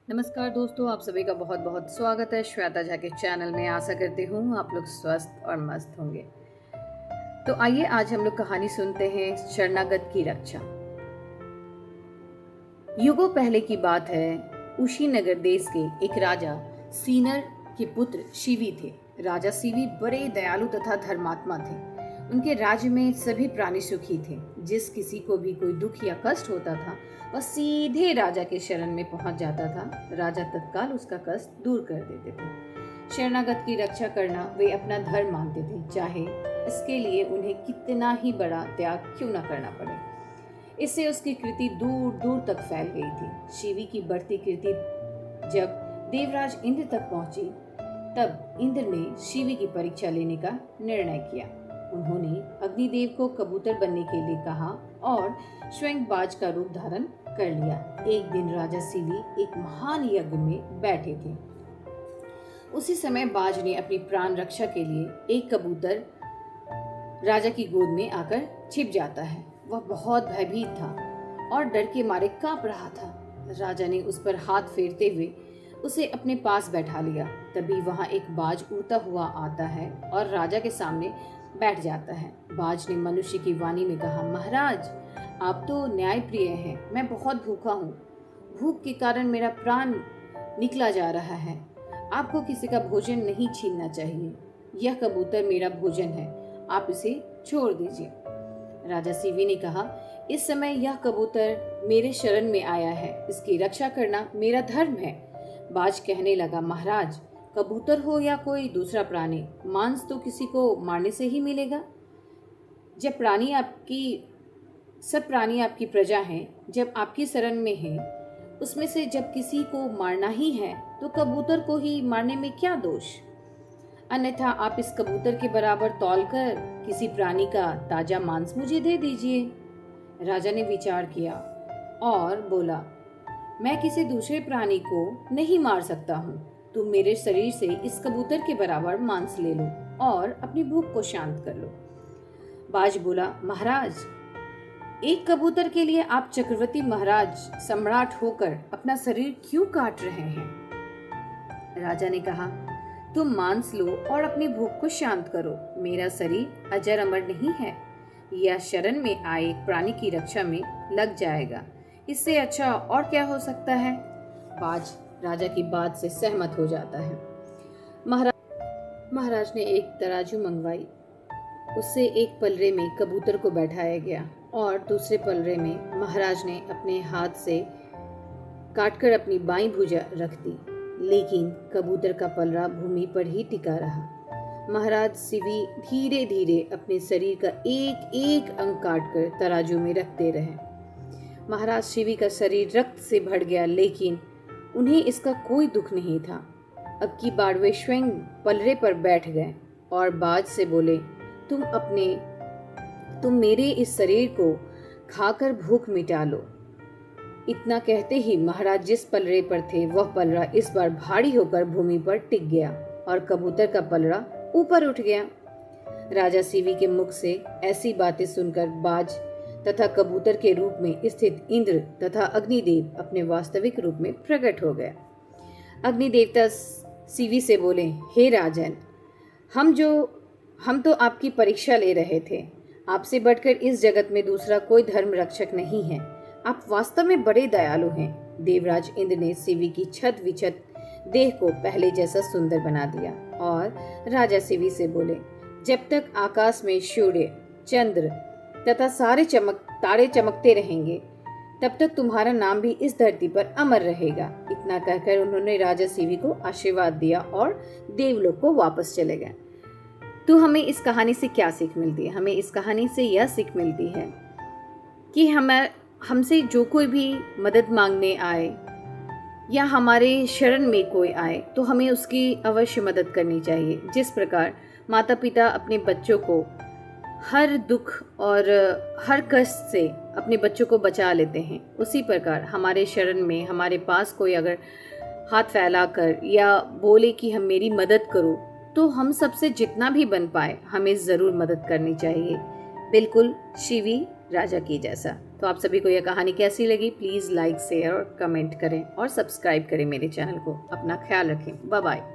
नमस्कार दोस्तों, आप सभी का बहुत बहुत स्वागत है श्वेता झा के चैनल में। आशा करती हूँ आप लोग स्वस्थ और मस्त होंगे। तो आइए आज हम लोग कहानी सुनते हैं शरणागत की रक्षा। युगों पहले की बात है। उशीनगर देश के एक राजा सीनर के पुत्र शिवी थे। राजा शिवी बड़े दयालु तथा धर्मात्मा थे। उनके राज्य में सभी प्राणी सुखी थे। जिस किसी को भी कोई दुख या कष्ट होता था वह सीधे राजा के शरण में पहुंच जाता था। राजा तत्काल उसका कष्ट दूर कर देते थे। शरणागत की रक्षा करना वे अपना धर्म मानते थे, चाहे इसके लिए उन्हें कितना ही बड़ा त्याग क्यों न करना पड़े। इससे उसकी कृति दूर दूर तक फैल गई थी। शिवी की बढ़ती कृति जब देवराज इंद्र तक पहुंची, तब इंद्र ने शिवी की परीक्षा लेने का निर्णय किया। उन्होंने अग्निदेव को कबूतर बनने के लिए कहा और स्वयं बाज का रूप धारण कर लिया। एक दिन राजा शिवी एक महान यज्ञ में बैठे थे। उसी समय बाज ने अपनी प्राण रक्षा के लिए एक कबूतर राजा की गोद में आकर छिप जाता है। वह बहुत भयभीत था और डर के मारे कांप रहा था। राजा ने उस पर हाथ फेरते हुए उसे अपने पास बैठा लिया। तभी वहां एक बाज उड़ता हुआ आता है और राजा के सामने बैठ जाता है। बाज ने मनुष्य की वाणी में कहा, महाराज, आप तो न्यायप्रिय हैं। मैं बहुत भूखा हूँ। भूख के कारण मेरा प्राण निकला जा रहा है। आपको किसी का भोजन नहीं छीनना चाहिए। यह कबूतर मेरा भोजन है, आप इसे छोड़ दीजिए। राजा शिवी ने कहा, इस समय यह कबूतर मेरे शरण में आया है, इसकी रक्षा करना मेरा धर्म है। बाज कहने लगा, महाराज, कबूतर हो या कोई दूसरा प्राणी, मांस तो किसी को मारने से ही मिलेगा। सब प्राणी आपकी प्रजा हैं, जब आपकी शरण में हैं, उसमें से जब किसी को मारना ही है तो कबूतर को ही मारने में क्या दोष। अन्यथा आप इस कबूतर के बराबर तौलकर किसी प्राणी का ताजा मांस मुझे दे दीजिए। राजा ने विचार किया और बोला, मैं किसी दूसरे प्राणी को नहीं मार सकता हूँ। तुम मेरे शरीर से इस कबूतर के बराबर मांस ले लो और अपनी भूख को शांत कर लो। बाज बोला, महाराज, एक कबूतर के लिए आप चक्रवर्ती महाराज सम्राट होकर अपना शरीर क्यों काट रहे हैं? राजा ने कहा, तुम मांस लो और अपनी भूख को शांत करो। मेरा शरीर अजर अमर नहीं है। यह शरण में आए प्राणी की रक्षा में लग जाएगा। इससे अच्छा और क्या हो सकता है? बाज राजा की बात से सहमत हो जाता है। महाराज ने एक तराजू मंगवाई। उससे एक पलरे में कबूतर को बैठाया गया और दूसरे पलरे में महाराज ने अपने हाथ से काटकर अपनी बाईं भुजा रख दी, लेकिन कबूतर का पलरा भूमि पर ही टिका रहा। महाराज शिवी धीरे धीरे अपने शरीर का एक एक अंग काटकर तराजू में रखते रहे। महाराज शिवी का शरीर रक्त से भर गया, लेकिन उन्हें इसका कोई दुख नहीं था। अब की बार वे स्वयं पलरे पर बैठ गए और बाज से बोले, तुम मेरे इस शरीर को खाकर भूख मिटा लो। इतना कहते ही महाराज जिस पलरे पर थे वह पलरा इस बार भारी होकर भूमि पर टिक गया और कबूतर का पलरा ऊपर उठ गया। राजा शिवी के मुख से ऐसी बातें सुनकर बाज तथा कबूतर के रूप में स्थित इंद्र तथा अग्निदेव अपने वास्तविक रूप में प्रकट हो गए। अग्निदेवता शिवी से बोले, हे राजन, हम तो आपकी परीक्षा ले रहे थे। आपसे बढ़कर इस जगत में दूसरा कोई धर्म रक्षक नहीं है। आप वास्तव में बड़े दयालु हैं। देवराज इंद्र ने शिवी की छत विछत देह को पहले जैसा सुंदर बना दिया और राजा शिवी से बोले, जब तक आकाश में सूर्य, चंद्र तथा सारे तारे चमकते रहेंगे, तब तक तुम्हारा नाम भी इस धरती पर अमर रहेगा। इतना कहकर उन्होंने राजा शिवी को आशीर्वाद दिया और देवलोक को वापस चले गए। तो हमें इस कहानी से क्या सीख मिलती है? हमें इस कहानी से यह सीख मिलती है कि हमसे जो कोई भी मदद मांगने आए या हमारे शरण में कोई आए तो हमें उसकी अवश्य मदद करनी चाहिए। जिस प्रकार माता पिता अपने बच्चों को हर दुख और हर कष्ट से अपने बच्चों को बचा लेते हैं, उसी प्रकार हमारे शरण में हमारे पास कोई अगर हाथ फैलाकर या बोले कि हम मेरी मदद करो, तो हम सबसे जितना भी बन पाए हमें ज़रूर मदद करनी चाहिए। बिल्कुल शिवी राजा के जैसा। तो आप सभी को यह कहानी कैसी लगी, प्लीज लाइक, शेयर और कमेंट करें और सब्सक्राइब करें मेरे चैनल को। अपना ख्याल रखें। Bye bye.